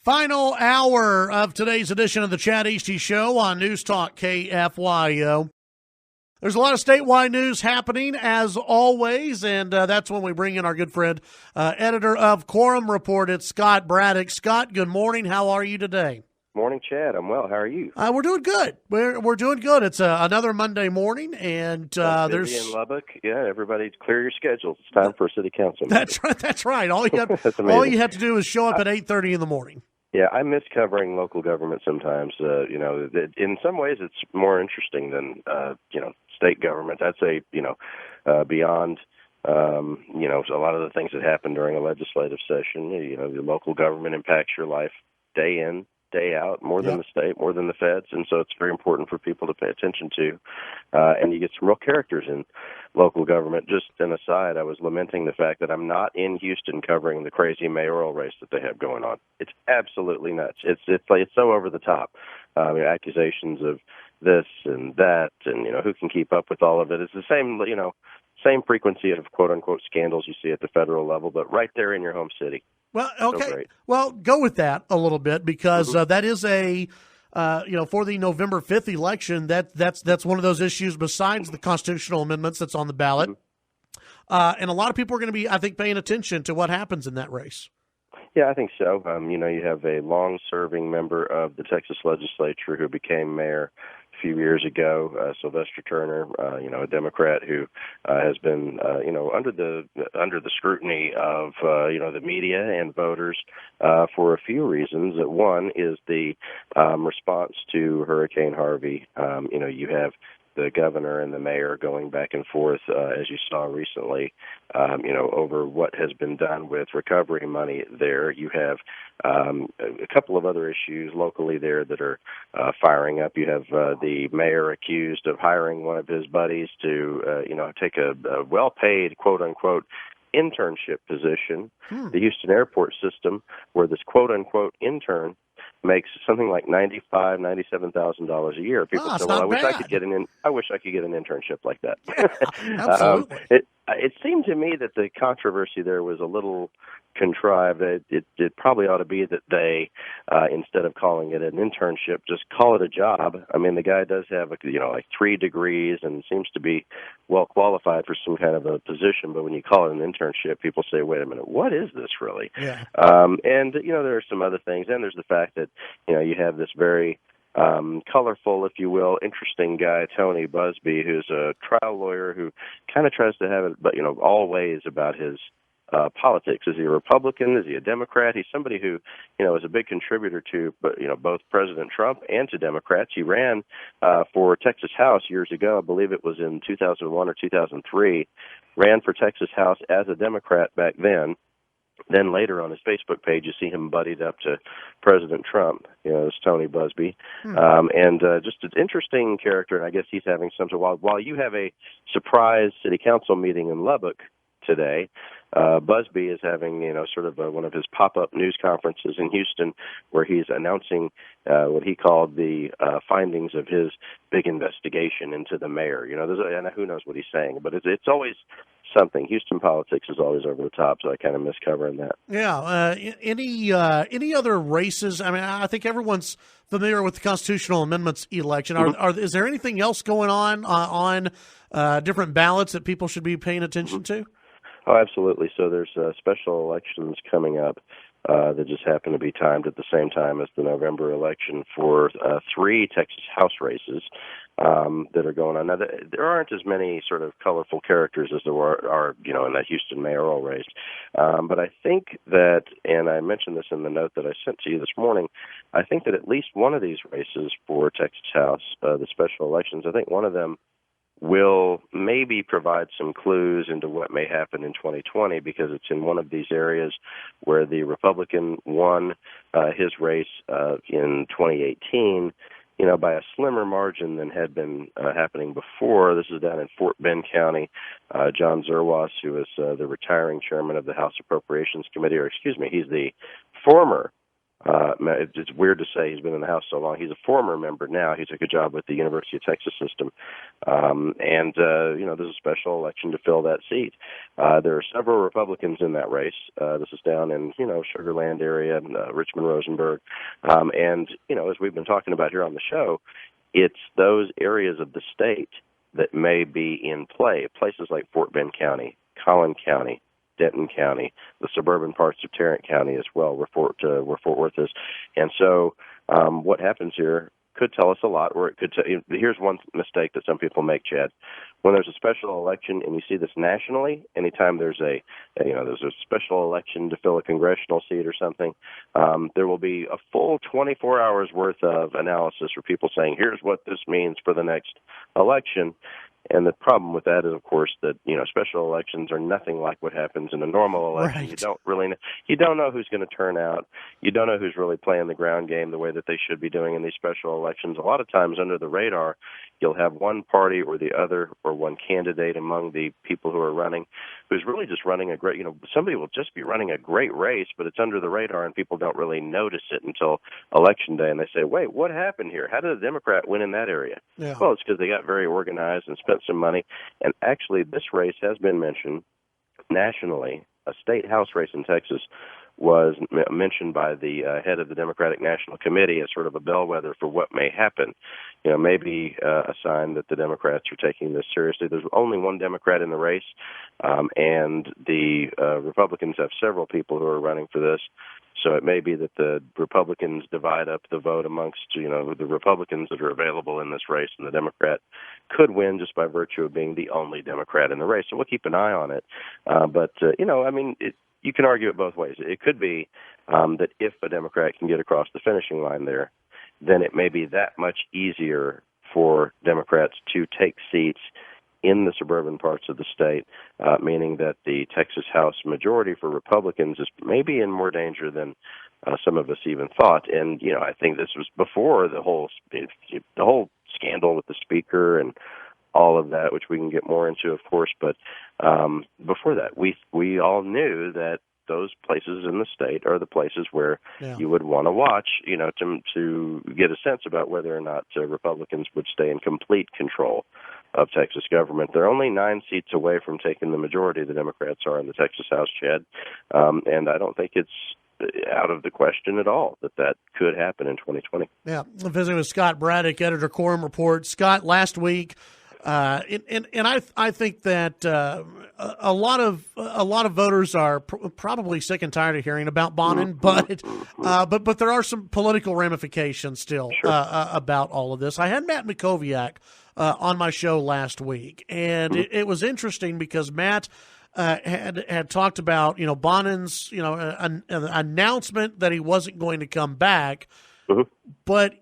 Final hour of today's edition of the Chad Hasty Show on News Talk KFYO. There's a lot of statewide news happening, as always, and that's when we bring in our good friend, editor of Quorum Report, it's Scott Braddock. Scott, good morning. How are you today? Morning, Chad. I'm well. How are you? We're doing good. We're doing good. It's another Monday morning, and there's in Lubbock. Yeah, everybody, clear your schedules. It's time for a city council meeting. That's right. That's right. All you have to do is show up at 8:30 in the morning. Yeah, I miss covering local government sometimes. In some ways, it's more interesting than state government. I'd say beyond. A lot of the things that happen during a legislative session. The local government impacts your life day in, day out, more than the state, more than the feds, and so it's very important for people to pay attention to. And you get some real characters in local government. Just an aside, I was lamenting the fact that I'm not in Houston covering the crazy mayoral race that they have going on. It's absolutely nuts. It's so over the top. Accusations of this and that, and who can keep up with all of it. It's the same frequency of quote unquote scandals you see at the federal level, but right there in your home city. Well, okay. Well, go with that a little bit because that is for the November 5th election, that's one of those issues besides the constitutional amendments that's on the ballot. And a lot of people are going to be, I think, paying attention to what happens in that race. Yeah, I think so. You have a long-serving member of the Texas legislature who became mayor a few years ago, Sylvester Turner, a Democrat who has been, under the scrutiny of, the media and voters for a few reasons. One is the response to Hurricane Harvey. You have the governor and the mayor going back and forth, as you saw recently, over what has been done with recovery money there. You have a couple of other issues locally there that are firing up. You have the mayor accused of hiring one of his buddies to, take a well-paid, quote-unquote, internship position, the Houston airport system, where this quote-unquote intern makes something like $97,000 a year. People say, "Well, I wish I could get an internship like that." Yeah, absolutely. It seemed to me that the controversy there was a little contrived. It probably ought to be that they, instead of calling it an internship, just call it a job. I mean, the guy does have like 3 degrees and seems to be well qualified for some kind of a position. But when you call it an internship, people say, "Wait a minute, what is this really?" Yeah. And there are some other things, and there's the fact that you have this very colorful, if you will, interesting guy, Tony Busby, who's a trial lawyer who kind of tries to have it, but all ways about his politics. Is he a Republican? Is he a Democrat? He's somebody who, is a big contributor to, both President Trump and to Democrats. He ran for Texas House years ago. I believe it was in 2001 or 2003. Ran for Texas House as a Democrat back then. Then later on his Facebook page, you see him buddied up to President Trump. It's Tony Busby. And just an interesting character, and I guess he's having some sort of, while you have a surprise city council meeting in Lubbock today, Busby is having, one of his pop-up news conferences in Houston where he's announcing what he called the findings of his big investigation into the mayor. And who knows what he's saying, but it's always something. Houston politics is always over the top, so I kind of miss covering that. Yeah. Any other races? I mean, I think everyone's familiar with the constitutional amendments election. Is there anything else going on different ballots that people should be paying attention to? Oh, absolutely. So there's special elections coming up that just happen to be timed at the same time as the November election for 3 Texas House races that are going on. Now, there aren't as many sort of colorful characters as there are in that Houston mayoral race. But I think that, and I mentioned this in the note that I sent to you this morning, I think that at least one of these races for Texas House, the special elections, I think one of them will maybe provide some clues into what may happen in 2020 because it's in one of these areas where the Republican won his race in 2018, by a slimmer margin than had been happening before. This is down in Fort Bend County. John Zerwas, who is the retiring chairman of the House Appropriations Committee, he's the former it's weird to say he's been in the House so long. He's a former member now. He took a job with the University of Texas system. There's a special election to fill that seat. There are several Republicans in that race. This is down in, Sugar Land area, Richmond, Rosenberg. As we've been talking about here on the show, it's those areas of the state that may be in play. Places like Fort Bend County, Collin County, Denton County, the suburban parts of Tarrant County as well, where Fort Worth is. And so what happens here could tell us a lot, or it could here's one mistake that some people make, Chad. When there's a special election, and you see this nationally, anytime there's a special election to fill a congressional seat or something, there will be a full 24 hours worth of analysis for people saying, here's what this means for the next election. And the problem with that is, of course, that special elections are nothing like what happens in a normal election. Right. You don't really know. You don't know who's going to turn out. You don't know who's really playing the ground game the way that they should be doing in these special elections. A lot of times, under the radar, you'll have one party or the other, or one candidate among the people who are running, who's really just running a great. Somebody will just be running a great race, but it's under the radar, and people don't really notice it until Election Day, and they say, "Wait, what happened here? How did a Democrat win in that area?" Yeah. Well, it's because they got very organized and spent some money. And actually, this race has been mentioned nationally. A state House race in Texas was mentioned by the head of the Democratic National Committee as sort of a bellwether for what may happen. Maybe a sign that the Democrats are taking this seriously. There's only one Democrat in the race, and the Republicans have several people who are running for this. So it may be that the Republicans divide up the vote amongst, the Republicans that are available in this race, and the Democrat could win just by virtue of being the only Democrat in the race. So we'll keep an eye on it. You can argue it both ways. It could be that if a Democrat can get across the finishing line there, then it may be that much easier for Democrats to take seats in the suburban parts of the state, meaning that the Texas House majority for Republicans is maybe in more danger than some of us even thought. And, I think this was before the whole scandal with the speaker and all of that, which we can get more into, of course. But before that, we all knew that those places in the state are the places where you would want to watch, to get a sense about whether or not Republicans would stay in complete control of Texas government. They're only 9 seats away from taking the majority. The Democrats are in the Texas House, Chad, and I don't think it's out of the question at all that could happen in 2020. Yeah, I'm visiting with Scott Braddock, editor, Quorum Report. Scott, last week. I think that a lot of voters are probably sick and tired of hearing about Bonin, but there are some political ramifications still about all of this. I had Matt Mackowiak on my show last week, and it was interesting because Matt had talked about Bonin's an announcement that he wasn't going to come back. But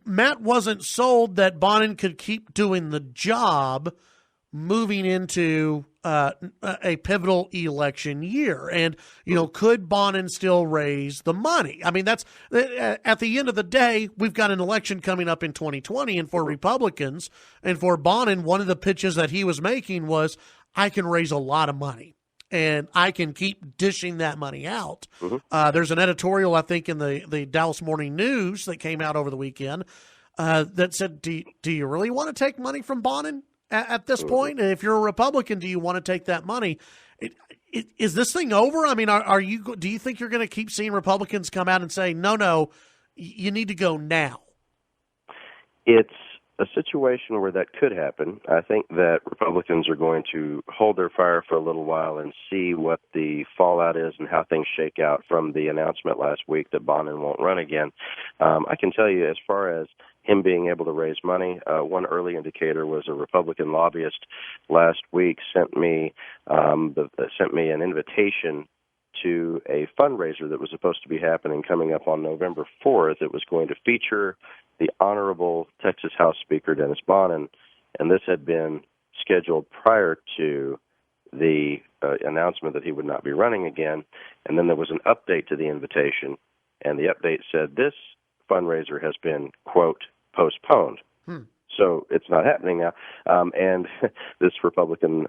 Matt wasn't sold that Bonin could keep doing the job moving into a pivotal election year. And, could Bonin still raise the money? I mean, that's at the end of the day, we've got an election coming up in 2020. And for Republicans and for Bonin, one of the pitches that he was making was, I can raise a lot of money. And I can keep dishing that money out. There's an editorial, I think, in the Dallas Morning News that came out over the weekend that said, do you really want to take money from Bonin at this point? And if you're a Republican, do you want to take that money? Is this thing over? I mean, do you think you're going to keep seeing Republicans come out and say, no, you need to go now? It's a situation where that could happen. I think that Republicans are going to hold their fire for a little while and see what the fallout is and how things shake out from the announcement last week that Bonin won't run again. I can tell you, as far as him being able to raise money, one early indicator was a Republican lobbyist last week sent me an invitation to a fundraiser that was supposed to be happening coming up on November 4th. It was going to feature the Honorable Texas House Speaker Dennis Bonin, and this had been scheduled prior to the announcement that he would not be running again. And then there was an update to the invitation, and the update said this fundraiser has been, quote, postponed. So it's not happening now. And this Republican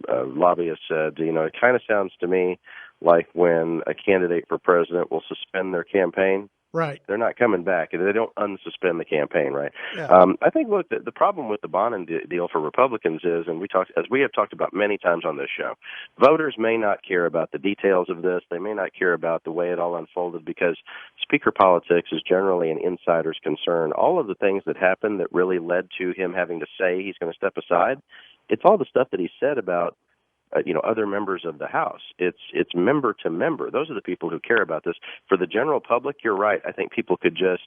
lobbyist said, it kind of sounds to me like when a candidate for president will suspend their campaign Right. They're not coming back. They don't unsuspend the campaign, right? Yeah. I think, look, the problem with the bond deal for Republicans is, and as we have talked about many times on this show, voters may not care about the details of this. They may not care about the way it all unfolded because speaker politics is generally an insider's concern. All of the things that happened that really led to him having to say he's going to step aside, it's all the stuff that he said about other members of the House. It's member to member. Those are the people who care about this. For the general public, you're right. I think people could just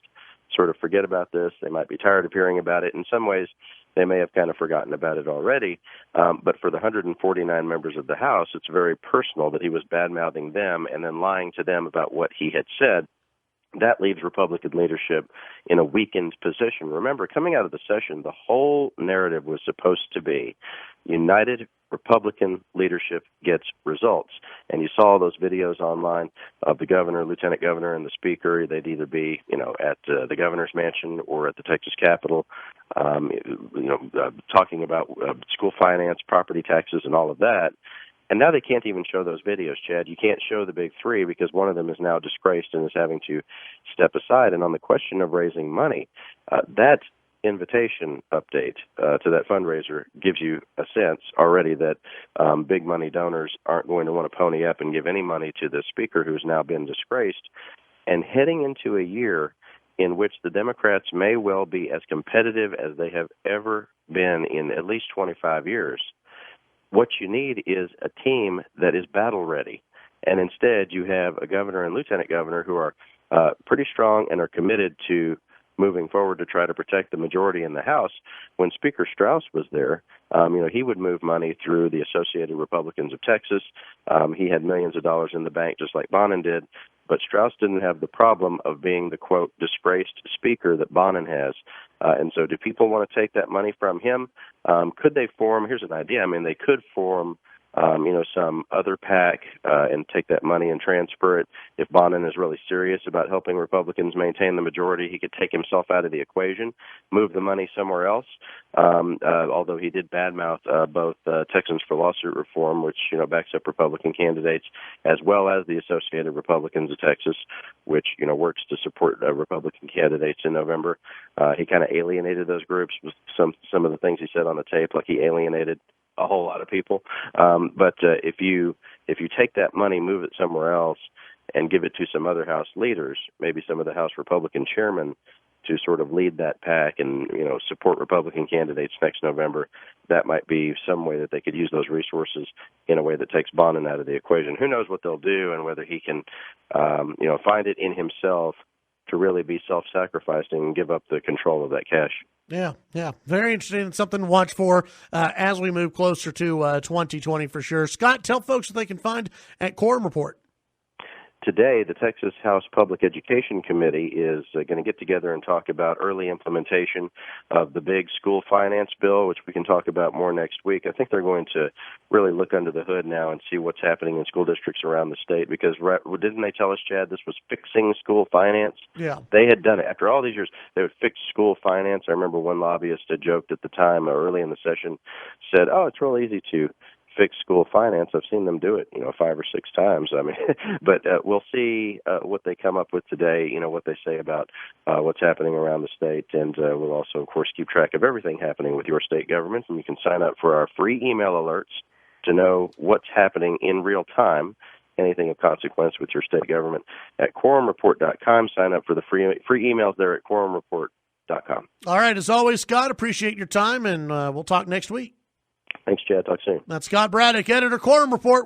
sort of forget about this. They might be tired of hearing about it. In some ways, they may have kind of forgotten about it already. But for the 149 members of the House, it's very personal that he was bad-mouthing them and then lying to them about what he had said. That leaves Republican leadership in a weakened position. Remember, coming out of the session, the whole narrative was supposed to be united Republican leadership gets results. And you saw those videos online of the governor, lieutenant governor, and the speaker. They'd either be, at the governor's mansion or at the Texas Capitol, talking about school finance, property taxes, and all of that. And now they can't even show those videos, Chad. You can't show the big three because one of them is now disgraced and is having to step aside. And on the question of raising money, that invitation update to that fundraiser gives you a sense already that big money donors aren't going to want to pony up and give any money to the speaker who's now been disgraced. And heading into a year in which the Democrats may well be as competitive as they have ever been in at least 25 years, what you need is a team that is battle ready. And instead, you have a governor and lieutenant governor who are pretty strong and are committed to moving forward to try to protect the majority in the House. When Speaker Strauss was there, he would move money through the Associated Republicans of Texas. He had millions of dollars in the bank, just like Bonnen did. But Strauss didn't have the problem of being the, quote, disgraced speaker that Bonnen has. And so do people want to take that money from him? Could they form, here's an idea, they could form, some other PAC and take that money and transfer it. If Bonnen is really serious about helping Republicans maintain the majority, he could take himself out of the equation, move the money somewhere else, although he did badmouth both Texans for Lawsuit Reform, which, backs up Republican candidates, as well as the Associated Republicans of Texas, which, works to support Republican candidates in November. He kind of alienated those groups with some of the things he said on the tape, like he alienated a whole lot of people. But if you take that money, move it somewhere else, and give it to some other House leaders, maybe some of the House Republican chairmen, to sort of lead that pack and support Republican candidates next November, that might be some way that they could use those resources in a way that takes Bonnen out of the equation. Who knows what they'll do and whether he can find it in himself to really be self-sacrificing and give up the control of that cash. Yeah. Very interesting. It's something to watch for as we move closer to 2020 for sure. Scott, tell folks what they can find at Quorum Report. Today, the Texas House Public Education Committee is going to get together and talk about early implementation of the big school finance bill, which we can talk about more next week. I think they're going to really look under the hood now and see what's happening in school districts around the state, because didn't they tell us, Chad, this was fixing school finance? Yeah. They had done it. After all these years, they would fix school finance. I remember one lobbyist had joked at the time, early in the session, said, it's real easy to fix school finance. I've seen them do it, 5 or 6 times. But we'll see what they come up with today, what they say about what's happening around the state. And we'll also, of course, keep track of everything happening with your state government. And you can sign up for our free email alerts to know what's happening in real time, anything of consequence with your state government at quorumreport.com. Sign up for the free emails there at quorumreport.com. All right. As always, Scott, appreciate your time, and we'll talk next week. Thanks, Chad. Talk soon. That's Scott Braddock, editor, Quorum Report.